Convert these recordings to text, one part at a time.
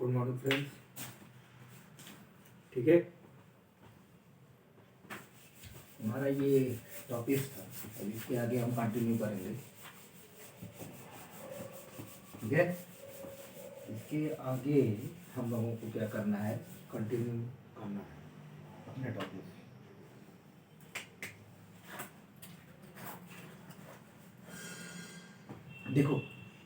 Good morning friends. ठीक है, हमारा ये टॉपिक था, अब इसके आगे हम कंटिन्यू करेंगे। ठीक है, इसके आगे हम लोगों को क्या करना है, कंटिन्यू करना है अपने टॉपिक। देखो,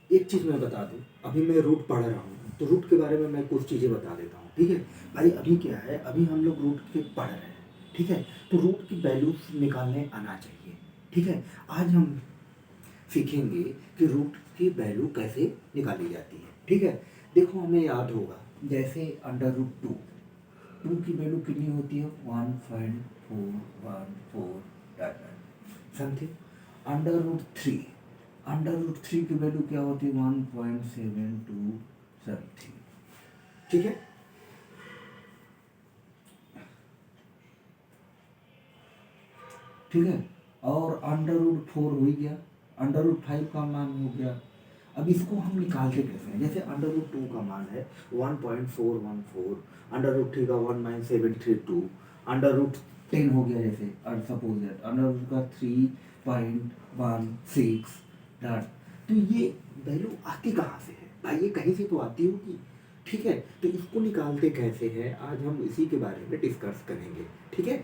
एक चीज़ मैं बता दूं, अभी मैं रूट पढ़ रहा हूँ तो रूट के बारे में मैं कुछ चीज़ें बता देता हूँ। ठीक है भाई, अभी क्या है, अभी हम लोग रूट के पढ़ रहे हैं। ठीक है, तो रूट की वैल्यूज निकालने आना चाहिए। ठीक है, आज हम सीखेंगे कि रूट की वैल्यू कैसे निकाली जाती है। ठीक है, देखो हमें याद होगा, जैसे अंडर रूट टू की वैल्यू कितनी होती है, 1.414 समथिंग। अंडर रूट थ्री की वैल्यू क्या होती है, 1.727। ठीक है, ठीक है, और अंडर रूट फोर हो गया, अंडर रूट फाइव का मान हो गया। अब इसको हम निकालते कैसे हैं, जैसे अंडर रूट टू का मान है 1.414, अंडर रूट थ्री का 19732, अंडर रूट 10 हो गया, जैसे सपोज दैट अंडर रूट का 3.16 डॉट। तो ये वैल्यू आती कहाँ से है भाई, ये कहीं से तो आती होगी। ठीक है, तो इसको निकालते कैसे हैं, आज हम इसी के बारे में डिस्कस करेंगे। ठीक है,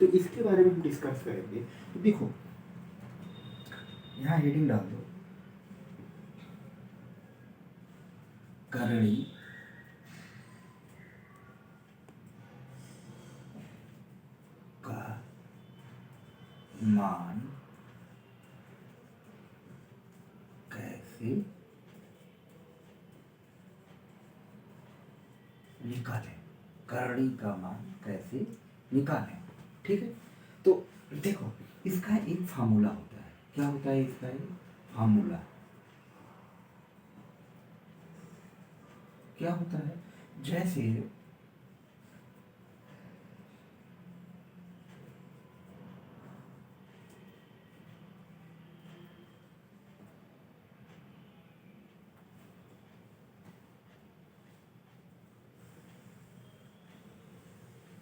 तो इसके बारे में हम डिस्कस करेंगे। तो देखो, यहाँ हेडिंग डाल दो, करणी का मान कैसे निकालें, करणी का मान कैसे निकालें। ठीक है, तो देखो, इसका एक फार्मूला होता है। क्या होता है इसका एक फार्मूला? क्या होता है, जैसे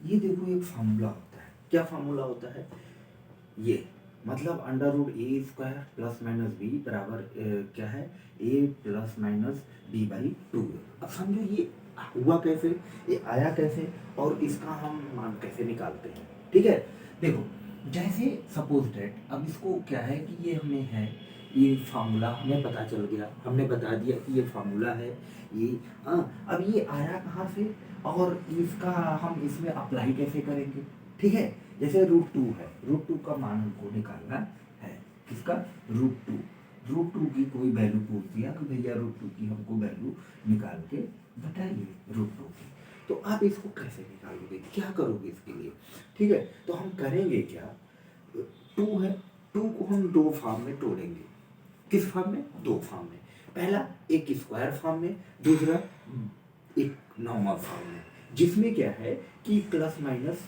ये देखो, एक फार्मूला होता है। क्या फार्मूला होता है ये, मतलब अंडर रूट ए स्क्वायर प्लस माइनस बी बराबर क्या है, ए प्लस माइनस बी बाई 2। अब समझो ये हुआ कैसे, ये आया कैसे, और इसका हम मान कैसे निकालते हैं। ठीक है, देखो, जैसे सपोज डेट, अब इसको क्या है कि ये हमें है, ये फार्मूला हमें पता चल गया, हमने बता दिया कि ये फार्मूला है ये। हाँ, अब ये आया कहाँ से, और इसका हम इसमें अप्लाई कैसे करेंगे। ठीक है, जैसे रूट टू है, रूट टू का मान हमको निकालना है, किसका, रूट टू की कोई वैल्यू पूछ दिया कि भैया रूट टू की हमको वैल्यू निकाल के बताइए रूट टू की। तो आप इसको कैसे निकालोगे, क्या करोगे इसके लिए। ठीक है, तो हम करेंगे क्या, टू है, टू को हम दो फॉर्म में तोड़ेंगे। किस फॉर्म में, दो फॉर्म में। पहला एक स्क्वायर फॉर्म में, दूसरा एक नॉर्मल फॉर्म में, जिसमें क्या है कि प्लस माइनस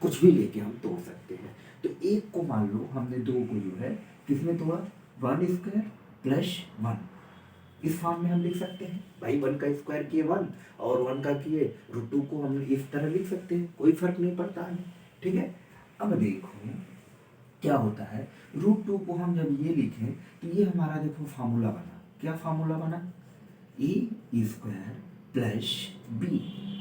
कुछ भी लेके हम तोड़ सकते हैं। तो एक को मान लो हमने दो को जो है किसमें तोड़ा, 1² प्लस 1, इस फॉर्म में हम लिख सकते हैं भाई। 1 का स्क्वायर किए 1 और 1 का किए रूट 2 को हम इस तरह लिख सकते हैं, कोई फर्क नहीं पड़ता हमें। ठीक है, अब देखो क्या होता है, रूट 2 को हम जब ये लिखें तो ये हमारा देखो फार्मूला बना, क्या फार्मूला बना, ए स्क्वायर प्लस बी।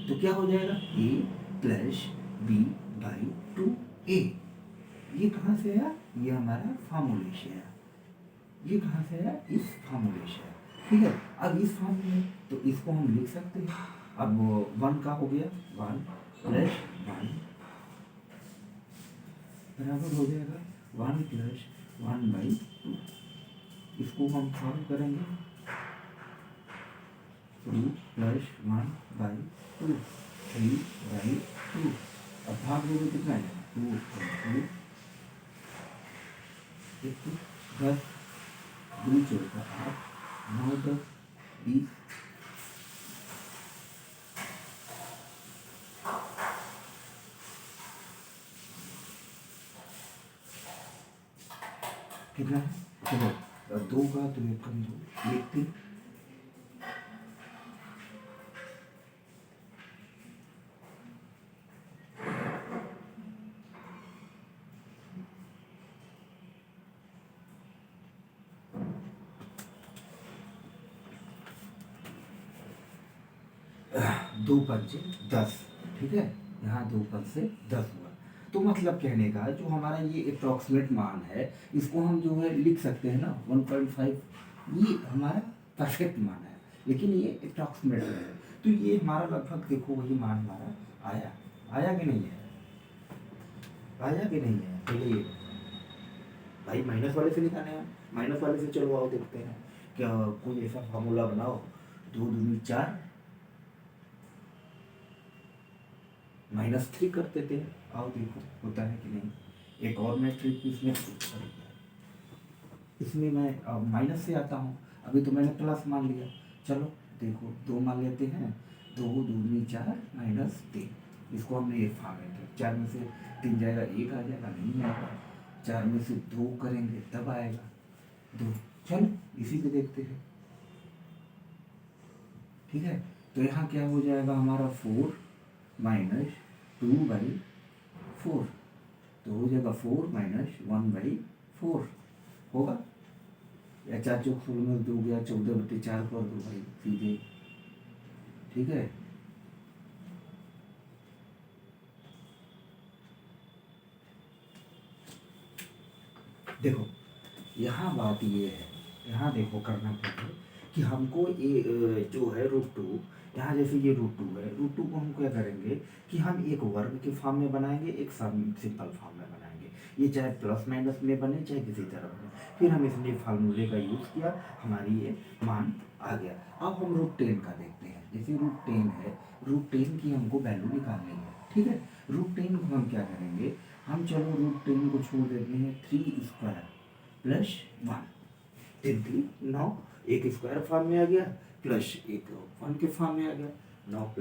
तो क्या हो जाएगा, ए प्लस बी बाई 2a। ये कहाँ से आया, ये हमारा फार्मूले से आया, ये कहाँ से आया, इस फार्मूले से आया। ठीक है, अब इस फार्मूले में तो इसको हम लिख सकते हैं। अब 1 का हो गया 1 प्लस 1 बराबर हो जाएगा 1 प्लस 1 बाई 2। इसको हम सॉल्व करेंगे, 2 प्लस 1 बाई 2, 3 बाई 2। अब भाग दोगे कितना है, 2 2, 10, 2 चौका 8, 9 10 20। कितना है, चलो 2 का तो ये कम दो, एक 3, दो पंचे 10, ठीक है, यहाँ दो पंचे 10 हुआ। तो मतलब कहने का जो हमारा ये अप्रॉक्सीमेट मान है, इसको हम जो है लिख सकते हैं ना 1.5, ये हमारा परफेक्ट मान है, लेकिन ये अप्रॉक्सीमेट है। तो ये हमारा लगभग देखो वही मान हमारा आया, आया कि नहीं है, आया कि नहीं है। चलिए भाई माइनस वाले से निकाले हैं, माइनस वाले से चलो आओ देखते हैं क्या कोई ऐसा फार्मूला बनाओ। दो दूनी 4 -3 कर देते हैं, आओ देखो होता है कि नहीं। एक और मैं ट्रिक इसमें इसमें मैं माइनस से आता हूँ, अभी तो मैंने प्लस मान लिया। चलो देखो दो मान लेते हैं, दो दूनी 4 -3, इसको हमने एक फार्म में 4 में से 3 जाएगा, एक आ जाएगा, नहीं आएगा। 4 में से 2 करेंगे तब आएगा 2। चलो इसी पे देखते हैं, ठीक है। तो यहाँ क्या हो जाएगा हमारा 4 - 2/4, तो हो जाएगा 4 - 1/4 होगा। या 4 चौक 16 में 2 गया, 14/4 कर दो भाई सीधे, ठीक है। देखो यहाँ बात ये है, यहाँ देखो करना क्या है कि हमको ये जो है √2, यहाँ जैसे ये √2 है, √2 को हम क्या करेंगे कि हम एक वर्ग के फॉर्म में बनाएंगे, एक सिंपल फॉर्म में बनाएंगे। ये चाहे प्लस माइनस में बने चाहे किसी तरह बने। फिर हम इसलिए फार्मूले का यूज़ किया, हमारी ये मान आ गया। अब हम √10 का देखते हैं। जैसे √10 है, √10 की हमको वैल्यू निकालनी है, ठीक है। √10 को हम क्या करेंगे, हम चलो √10 को छोड़ देते हैं 3² + 1, 3 3 9, एक स्क्वायर फॉर्म में आ गया प्लस एक 1 के फॉर्म में आ गया, 9 +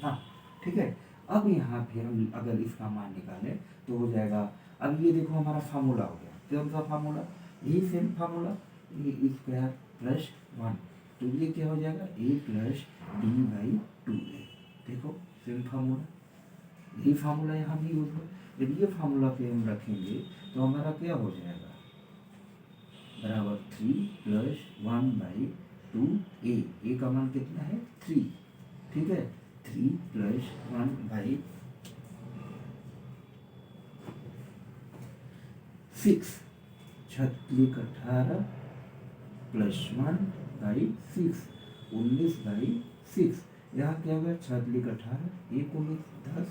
1, ठीक है। अब यहाँ फिर हम अगर इसका मान निकालें तो हो जाएगा, अब ये देखो हमारा फार्मूला हो गया, कौन सा फार्मूला, ये सेम फार्मूला, a² + 1, तो ये क्या हो जाएगा a + b/2a, देखो सेम फार्मूला, ये फार्मूला यहाँ भी यूज हो। जब ये फार्मूला पे हम रखेंगे तो हमारा क्या हो जाएगा, बराबर 3 + 1/2a, a का मान कितना है 3, ठीक है। 3 + 1/6, 18 + 1/6, 19/6, यहाँ क्या हो गया 18, 1 19 10,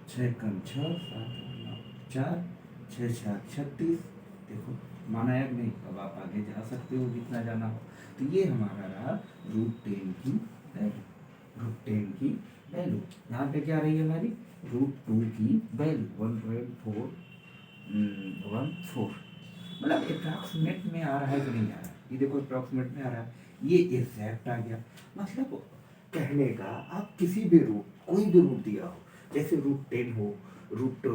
6 कम 6 7 9 4, 6 7 36, देखो माना है कि नहीं। अब आप आगे जा सकते हो जितना जाना हो। तो ये हमारा रहा √10 की वैल्यू, √10 की वैल्यू। यहाँ पे क्या रही है हमारी √2 की वैल्यू 1.414, मतलब अप्रॉक्सीमेट में आ रहा है कि नहीं आ रहा है, ये देखो अप्रॉक्सीमेट में आ रहा है, ये एग्जैक्ट आ गया। मतलब कहने का आप किसी भी रूट, कोई भी रूट दिया हो, जैसे √10 हो, रूट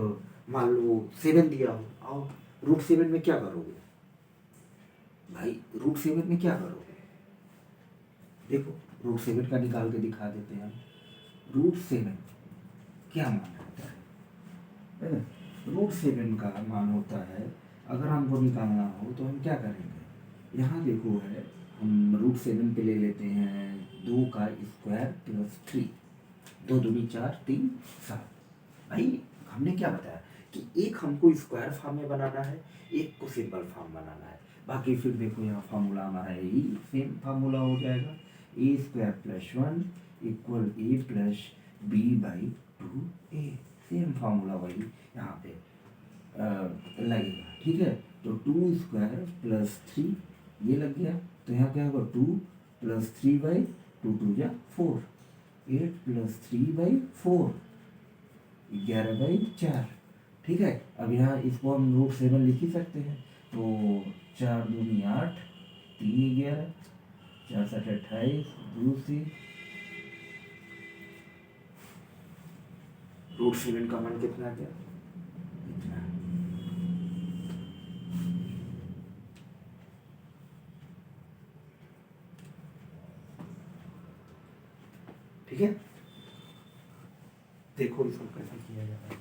मान लो 7 दिया हो, आओ √7 में क्या करोगे भाई, √7 में क्या करोगे, देखो √7 का निकाल के दिखा देते हैं हम। √7 क्या मान होता है ना, √7 का मान होता है, अगर हमको निकालना हो तो हम क्या करेंगे, यहाँ देखो है, हम √7 पे ले लेते हैं 2 का स्क्वायर + 3, 2 दूनी 4 3 7। भाई हमने क्या बताया कि एक हमको स्क्वायर फॉर्म में बनाना है, एक को सिंपल फॉर्म बनाना है। बाकी फिर देखो यहाँ फार्मूला हमारा यही सेम फार्मूला हो जाएगा, a² + 1 = a + b/2a, same formula वही यहाँ पे लगेगा, ठीक है। तो 2² + 3 ये लग गया, तो यहाँ क्या होगा 2 + 3/2, 2 = 4, 8 + 3/4, 11/4, ठीक है। अब यहाँ इसको हम √7 लिख ही सकते हैं, तो 4 दूनी 8, 3 11, 4 7 28, 2 से √7 का मान कितना गया, इतना, ठीक है। देखो इसको कैसे किया जाता है,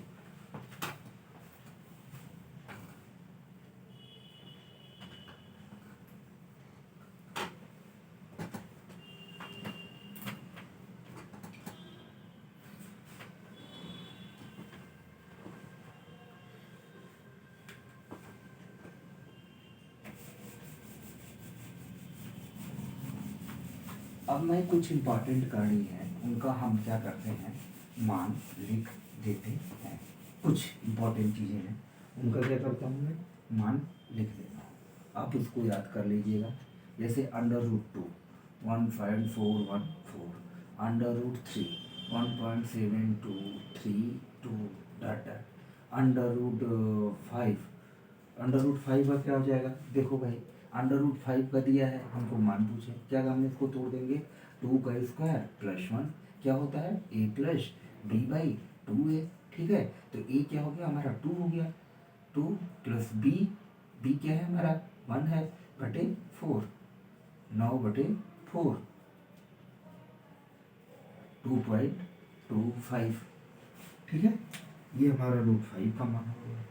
अब मैं कुछ इम्पॉर्टेंट कहानी है उनका हम क्या करते हैं, मान लिख देते हैं। कुछ इम्पॉर्टेंट चीज़ें हैं उनका क्या करता हूँ मैं, मान लिख देता हूँ। आप उसको याद कर लीजिएगा। जैसे under root 2 1.414, under root 3 1.7232 dot dot, under root 5, under root 5 का क्या हो जाएगा, देखो भाई अंडर रूट 5 का दिया है हमको, मान पूछे क्या हम इसको तोड़ देंगे, 2 का स्क्वायर प्लस 1 क्या होता है a plus B by 2a। ठीक है, तो a क्या हो गया हमारा 2 हो गया, 2 प्लस b क्या है हमारा 1 है बटे 4, 9/4 2.25। ठीक है, ये हमारा रूट 5 का मान हो गया।